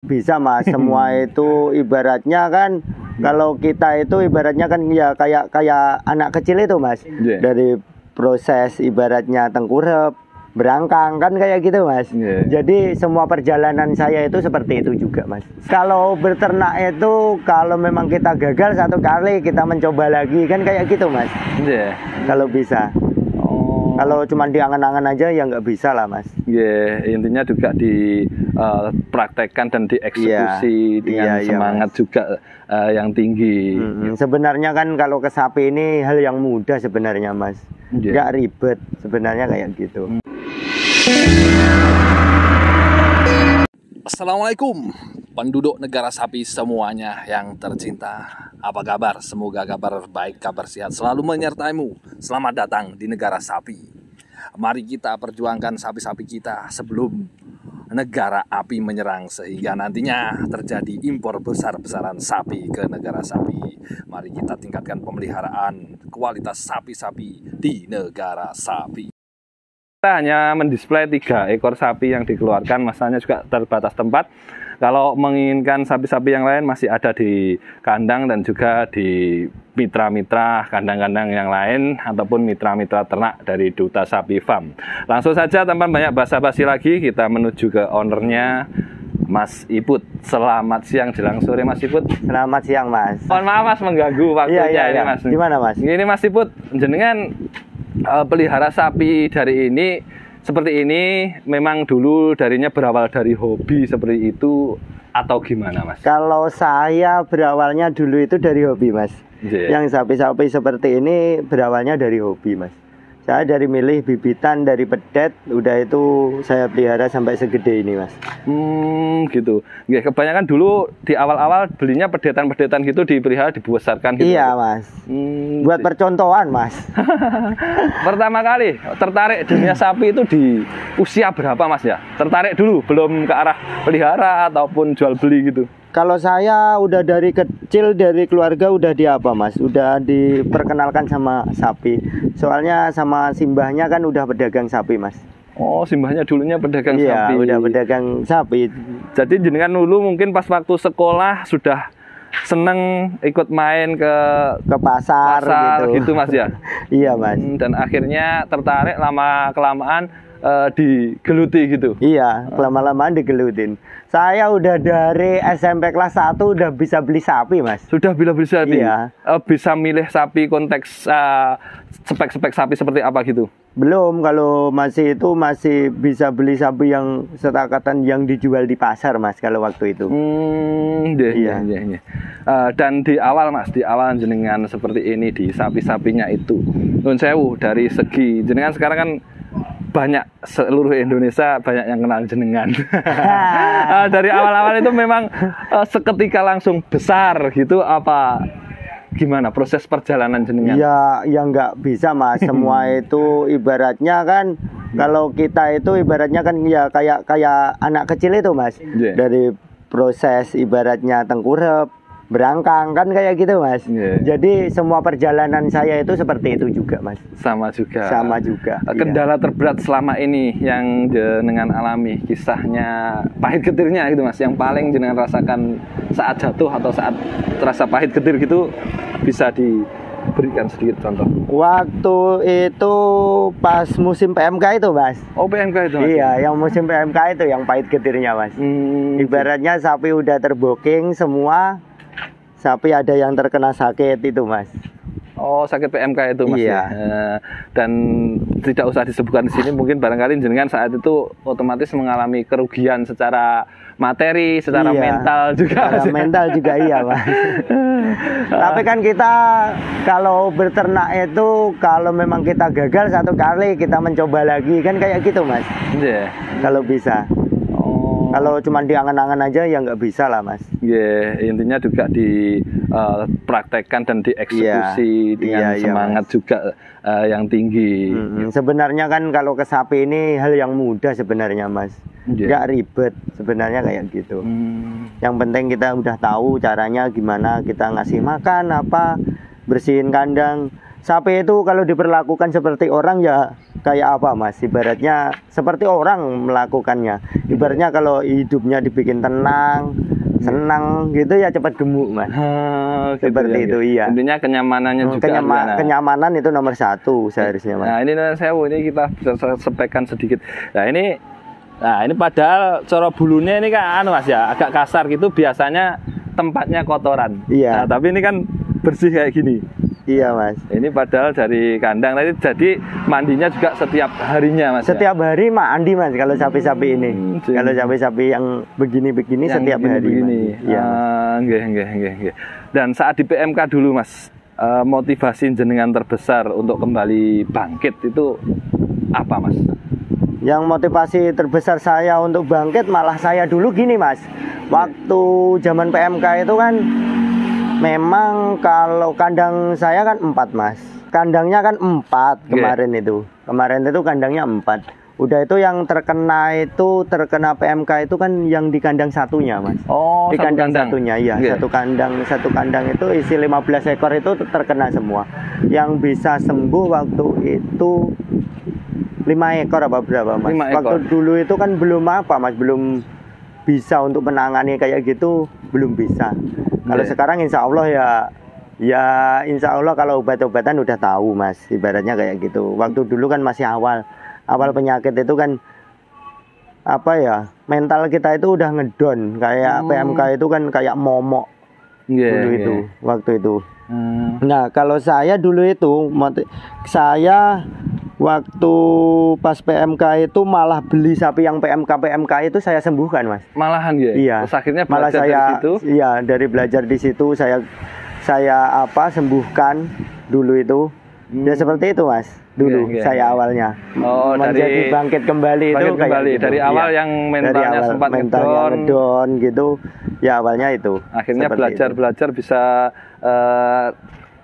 Bisa Mas, semua itu ibaratnya kan kalau kita itu ibaratnya kan ya kayak anak kecil itu Mas. Yeah. Dari proses ibaratnya tengkurap, berangkang kan kayak gitu Mas. Yeah. Jadi semua perjalanan saya itu seperti itu juga Mas. Kalau berternak itu kalau memang kita gagal satu kali kita mencoba lagi kan kayak gitu Mas. Yeah. Kalau bisa. Kalau cuma diangan-angan aja ya nggak bisa lah Mas. Ya, intinya juga dipraktekkan dan dieksekusi dengan semangat juga yang tinggi. Sebenarnya kan kalau ke sapi ini hal yang mudah sebenarnya Mas. Nggak ribet sebenarnya kayak gitu. Assalamualaikum penduduk negara sapi semuanya yang tercinta. Apa kabar? Semoga kabar baik, kabar sehat selalu menyertaimu. Selamat datang di negara sapi. Mari kita perjuangkan sapi-sapi kita sebelum negara api menyerang, sehingga nantinya terjadi impor besar-besaran sapi ke negara sapi. Mari kita tingkatkan pemeliharaan kualitas sapi-sapi di negara sapi. Kita hanya mendisplay 3 ekor sapi yang dikeluarkan, masanya juga terbatas tempat. Kalau menginginkan sapi-sapi yang lain masih ada di kandang dan juga di mitra-mitra kandang-kandang yang lain ataupun mitra-mitra ternak dari Duta Sapi Farm. Langsung saja tanpa banyak basa-basi lagi kita menuju ke ownernya, Mas Iput. Selamat siang jelang sore Mas Iput. Selamat siang Mas. Mohon maaf Mas mengganggu waktunya ini Mas. Gimana Mas? Ini Mas Iput, jenengan pelihara sapi dari ini seperti ini memang dulu darinya berawal dari hobi seperti itu atau gimana Mas? Kalau saya berawalnya dulu itu dari hobi Mas. Yang sapi-sapi seperti ini berawalnya dari hobi Mas. Saya dari milih bibitan dari pedet, udah itu saya pelihara sampai segede ini Mas. Gitu. Ya, kebanyakan dulu di awal-awal belinya pedetan-pedetan gitu dipelihara, dibesarkan gitu. Iya Mas. Buat percontohan Mas. Pertama kali tertarik dunia sapi itu di usia berapa Mas ya? Tertarik dulu, belum ke arah pelihara ataupun jual beli gitu. Kalau saya udah dari kecil dari keluarga udah di apa Mas, udah diperkenalkan sama sapi. Soalnya sama simbahnya kan udah pedagang sapi Mas. Oh, simbahnya dulunya pedagang sapi. Iya, udah pedagang sapi. Jadi jenengan dulu mungkin pas waktu sekolah sudah seneng ikut main ke pasar gitu Mas ya. Iya Mas. Dan akhirnya tertarik lama kelamaan digeluti gitu. Iya, lama-lamaan digelutin. Saya udah dari SMP kelas 1 udah bisa beli sapi Mas. Sudah beli sapi? Iya. Bisa milih sapi konteks spek-spek sapi seperti apa gitu? Belum, kalau masih bisa beli sapi yang setakatan yang dijual di pasar Mas kalau waktu itu. Iya. Dan di awal Mas, di awal jenengan seperti ini di sapi-sapinya itu, nun sewu dari segi jenengan sekarang kan banyak, seluruh Indonesia banyak yang kenal jenengan. Dari awal-awal itu memang seketika langsung besar gitu apa gimana proses perjalanan jenengan? Ya, yang nggak bisa Mas. Semua itu ibaratnya kan kalau kita itu ibaratnya kan ya kayak anak kecil itu Mas. Yeah. Dari proses ibaratnya tengkurap, berangkang kan kayak gitu Mas. Yeah. Jadi semua perjalanan saya itu seperti itu juga Mas. Sama juga. Iya. Kendala terberat selama ini yang jenengan alami, kisahnya pahit getirnya gitu Mas, yang paling jenengan rasakan saat jatuh atau saat terasa pahit getir gitu, bisa diberikan sedikit contoh. Waktu itu pas musim PMK itu Mas. Oh, PMK itu Mas? Iya, yang musim PMK itu yang pahit getirnya Mas. Ibaratnya sapi udah terbooking semua, sapi ada yang terkena sakit itu Mas. Oh, sakit PMK itu Mas. Iya. Ya? Dan tidak usah disebutkan di sini, mungkin barangkali jenengan saat itu otomatis mengalami kerugian secara materi, secara mental juga. Secara mental juga iya Mas. Tapi kan kita kalau berternak itu kalau memang kita gagal satu kali kita mencoba lagi kan kayak gitu Mas. Iya. Kalau bisa. Kalau cuma diangan-angan aja ya nggak bisa lah Mas. Intinya juga dipraktekkan dan dieksekusi dengan semangat Mas. Juga yang tinggi. Sebenarnya kan kalau ke sapi ini hal yang mudah sebenarnya Mas. Nggak ribet sebenarnya kayak gitu. Yang penting kita udah tahu caranya gimana kita ngasih makan apa, bersihin kandang. sapi itu kalau diperlakukan seperti orang ya kayak apa Mas? Ibaratnya seperti orang melakukannya. Ibaratnya kalau hidupnya dibikin tenang, senang gitu ya cepat gemuk Mas. Gitu Seperti ya, itu gitu. iya. Intinya kenyamanannya juga. Kenyamanan itu nomor 1 seharusnya Mas. Nah ini ini kita bisa sepekkan sedikit. Nah ini padahal cara bulunya ini kan Mas ya agak kasar gitu, biasanya tempatnya kotoran. Iya. Nah, tapi ini kan bersih kayak gini. Iya Mas. Ini padahal dari kandang tadi, jadi mandinya juga setiap harinya Mas. Setiap hari mandi Mas kalau sapi-sapi ini. Kalau sapi-sapi yang begini-begini setiap hari. Begini. Iya. Nggih. Dan saat di PMK dulu Mas, motivasi jenengan terbesar untuk kembali bangkit itu apa Mas? Yang motivasi terbesar saya untuk bangkit malah saya dulu gini Mas. Waktu zaman PMK itu kan memang kalau kandang saya kan 4 Mas. Kandangnya kan 4 kemarin itu. Kemarin itu kandangnya 4. Udah itu yang terkena PMK itu kan yang di kandang satunya Mas. Oh, di kandang satunya iya. Satu kandang itu isi 15 ekor itu terkena semua. Yang bisa sembuh waktu itu 5 ekor apa berapa Mas? 5 ekor. Waktu dulu itu kan belum apa Mas, belum bisa untuk menangani kayak gitu, belum bisa. Kalau sekarang insya Allah ya insya Allah kalau obat-obatan udah tahu Mas, ibaratnya kayak gitu. Waktu dulu kan masih awal penyakit itu kan apa ya, mental kita itu udah ngedon kayak PMK itu kan kayak momok waktu itu. Nah kalau saya dulu itu saya waktu pas PMK itu malah beli sapi yang PMK itu saya sembuhkan Mas. Malahan ya? Iya. Terus akhirnya belajar dari situ? Iya, dari belajar di situ saya sembuhkan dulu itu. Ya seperti itu Mas. Dulu saya awalnya. Oh, menjadi bangkit kembali itu kayak gitu. Dari awal yang mentalnya sempat ngedon gitu. Ya awalnya itu. Akhirnya belajar bisa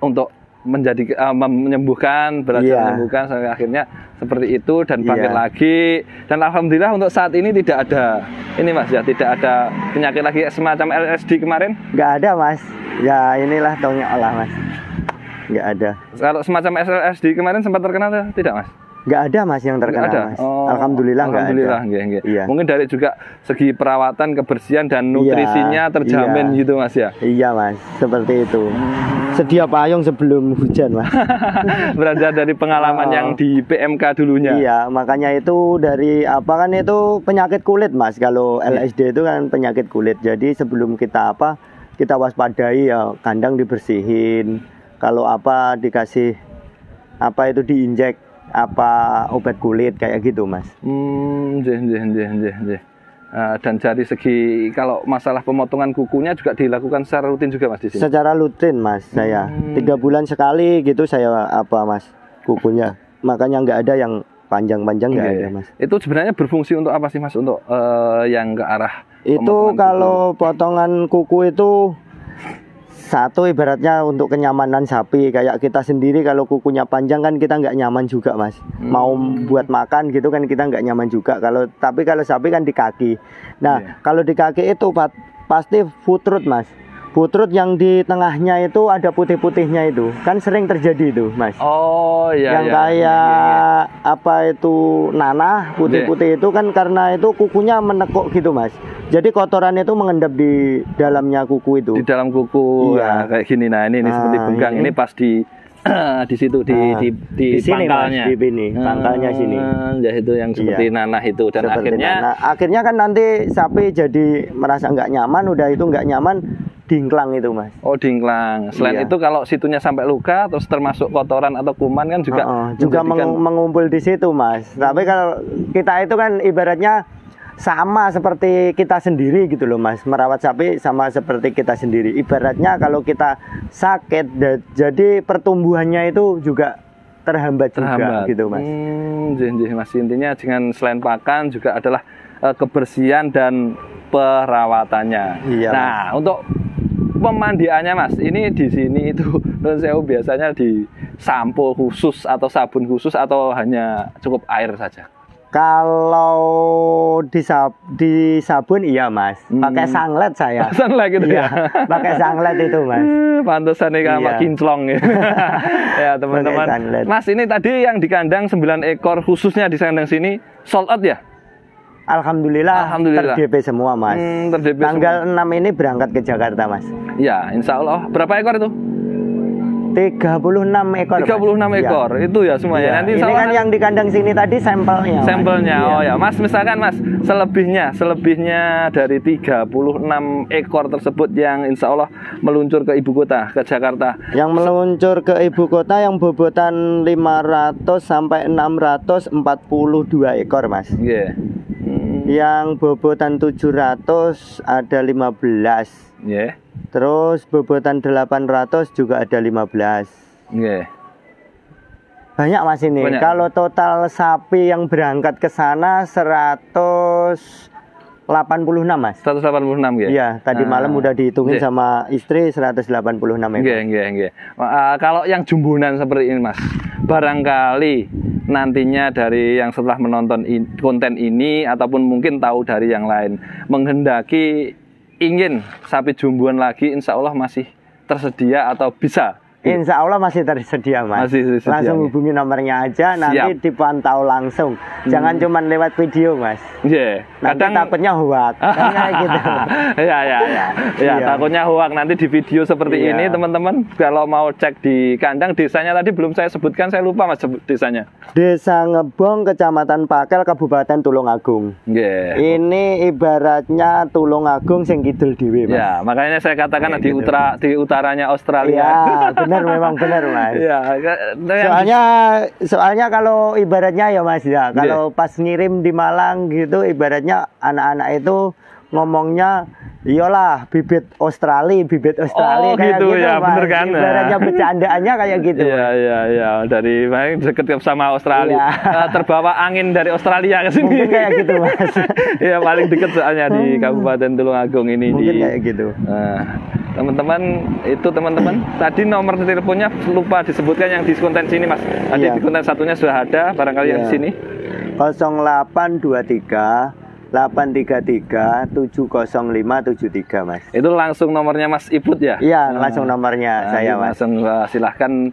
untuk menyembuhkan, menyembuhkan sampai akhirnya seperti itu dan bangkit lagi. Dan alhamdulillah untuk saat ini tidak ada ini Mas ya, tidak ada penyakit lagi semacam LSD kemarin? Nggak ada Mas. Ya inilah tongnya olah Mas. Nggak ada. Kalau semacam LSD kemarin sempat terkena tidak Mas? Nggak ada Mas yang terkena Mas. Alhamdulillah nggak ada. Iya. Mungkin dari juga segi perawatan, kebersihan dan nutrisinya terjamin gitu Mas ya. Iya Mas, seperti itu. Sedia payung sebelum hujan Mas. Belajar dari pengalaman yang di PMK dulunya. Iya, makanya itu dari apa kan itu penyakit kulit Mas. Kalau LSD itu kan penyakit kulit. Jadi sebelum kita waspadai ya kandang dibersihin. Kalau apa dikasih apa itu diinjek apa obat kulit kayak gitu Mas. Dan dari segi kalau masalah pemotongan kukunya juga dilakukan secara rutin juga Mas di sini? Secara rutin Mas saya 3 bulan sekali gitu saya apa Mas kukunya. Makanya nggak ada yang panjang-panjang nggak ada Mas. Itu sebenarnya berfungsi untuk apa sih Mas, untuk yang ke arah itu kalau potongan kuku itu satu ibaratnya untuk kenyamanan sapi. Kayak kita sendiri kalau kukunya panjang kan kita nggak nyaman juga Mas. Mau buat makan gitu kan kita nggak nyaman juga. Tapi kalau sapi kan di kaki. Nah kalau di kaki itu pasti futrut Mas. Futrut yang di tengahnya itu ada putih-putihnya itu kan sering terjadi itu Mas. Oh iya. Yang kayak apa itu nanah putih-putih itu kan karena itu kukunya menekuk gitu Mas. Jadi kotoran itu mengendap di dalamnya kuku itu. Di dalam kuku. Iya. Kayak gini. Nah ini seperti bengkang ini pas di situ di sini, pangkalnya. Mas, di sini, pangkalnya sini. Ya itu yang seperti nanah itu dan seperti akhirnya kan nanti sapi jadi merasa nggak nyaman, udah itu nggak nyaman dingklang itu Mas. Oh dingklang. Selain itu kalau situnya sampai luka terus termasuk kotoran atau kuman kan juga mengumpul di situ Mas. Tapi kalau kita itu kan ibaratnya sama seperti kita sendiri gitu loh Mas. Merawat sapi sama seperti kita sendiri. Ibaratnya kalau kita sakit jadi pertumbuhannya itu juga terhambat juga gitu Mas. Mas intinya dengan selain pakan juga adalah kebersihan dan perawatannya. Iya, nah, Mas. Untuk pemandiannya Mas, ini di sini itu saya biasanya di sampo khusus atau sabun khusus atau hanya cukup air saja? Kalau di sabun iya mas, pakai sanglet saya. Sanglet gitu iya, ya. Pakai sanglet itu mas. Pantesan nih kayak kinclong ya. Ya teman-teman. Mas ini tadi yang di kandang 9 ekor khususnya di kandang sini sold out ya? Alhamdulillah. Ter-DP semua mas. Tanggal 6 ini berangkat ke Jakarta mas. Ya insya Allah. Berapa ekor itu? 36 ekor. 36 ekor ya. Itu ya semuanya. Ya. Nanti ini kan yang di kandang sini tadi sampelnya. Sampelnya. Mas. Oh ya, Mas misalkan Mas selebihnya dari 36 ekor tersebut yang insya Allah meluncur ke ibu kota, ke Jakarta. Yang meluncur ke ibu kota yang bobotan 500 sampai 642 ekor Mas. Iya. Yang bobotan 700 ada 15. Iya. Terus bobotan 800 juga ada 15. Iya. Banyak mas ini. Banyak. Kalau total sapi yang berangkat ke sana 186 mas. 186 ya. Iya, tadi malam udah dihitungin sama istri 186 ekor. Iya. Kalau yang jumbunan seperti ini mas, barangkali nantinya dari yang setelah menonton konten ini ataupun mungkin tahu dari yang lain menghendaki ingin sapi jumbuan lagi, insya Allah masih tersedia atau bisa? Insya Allah masih tersedia mas. Masih tersedia, langsung hubungi nomornya aja. Nanti dipantau langsung. Jangan cuma lewat video mas. Iya. Nanti takutnya hoak. Kayak gitu. Ya, takutnya hoak nanti di video seperti ini teman-teman. Kalau mau cek di kandang desanya tadi belum saya sebutkan, saya lupa mas desanya. Desa Ngebong, Kecamatan Pakel, Kabupaten Tulungagung. Ini ibaratnya Tulungagung sing kidul dhewe mas. Ya, makanya saya katakan di utaranya Australia. Ya, memang benar mas. Ya, soalnya kalau ibaratnya ya mas ya, kalau pas ngirim di Malang gitu, ibaratnya anak-anak itu ngomongnya, iyalah bibit Australia oh, kayak gitu ya, mas. Bener kan? Ibaratnya bercandaannya kayak gitu. Iya. Dari deket sama Australia. Terbawa angin dari Australia ke sini. Mungkin kayak gitu mas. Iya, paling deket soalnya di Kabupaten Tulungagung ini. Mungkin kayak gitu. Teman-teman tadi nomor teleponnya lupa disebutkan yang di konten sini mas. Tadi di konten satunya sudah ada, barangkali yang di sini 0823 833 70573 mas. Itu langsung nomornya Mas Iput ya? Iya, langsung nomornya saya mas. Langsung silahkan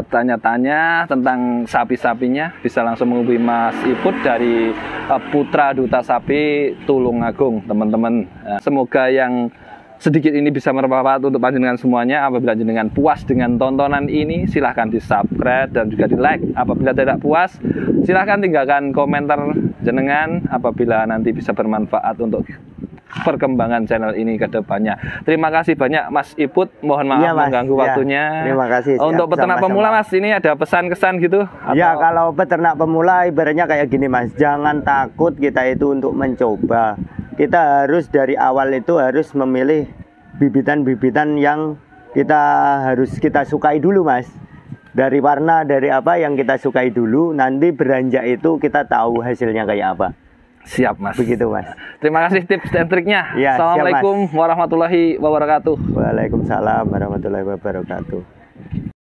tanya-tanya tentang sapi-sapinya, bisa langsung menghubungi Mas Iput dari Putra Duta Sapi Tulungagung teman-teman. Semoga yang sedikit ini bisa bermanfaat untuk panjenengan semuanya. Apabila jenengan puas dengan tontonan ini, silahkan di subscribe dan juga di like. Apabila tidak puas, silahkan tinggalkan komentar jenengan. Apabila nanti bisa bermanfaat untuk perkembangan channel ini ke depannya. Terima kasih banyak Mas Iput. Mohon maaf mengganggu waktunya. Terima kasih. Untuk peternak pemula Mas, ini ada pesan-kesan gitu? Ya, kalau peternak pemula ibaratnya kayak gini Mas. Jangan takut kita itu untuk mencoba. Kita harus dari awal itu harus memilih bibitan-bibitan yang kita sukai dulu Mas. Dari warna, dari apa yang kita sukai dulu, nanti beranjak itu kita tahu hasilnya kayak apa. Siap Mas. Begitu Mas. Terima kasih tips dan triknya. Ya, Assalamualaikum warahmatullahi wabarakatuh. Waalaikumsalam warahmatullahi wabarakatuh.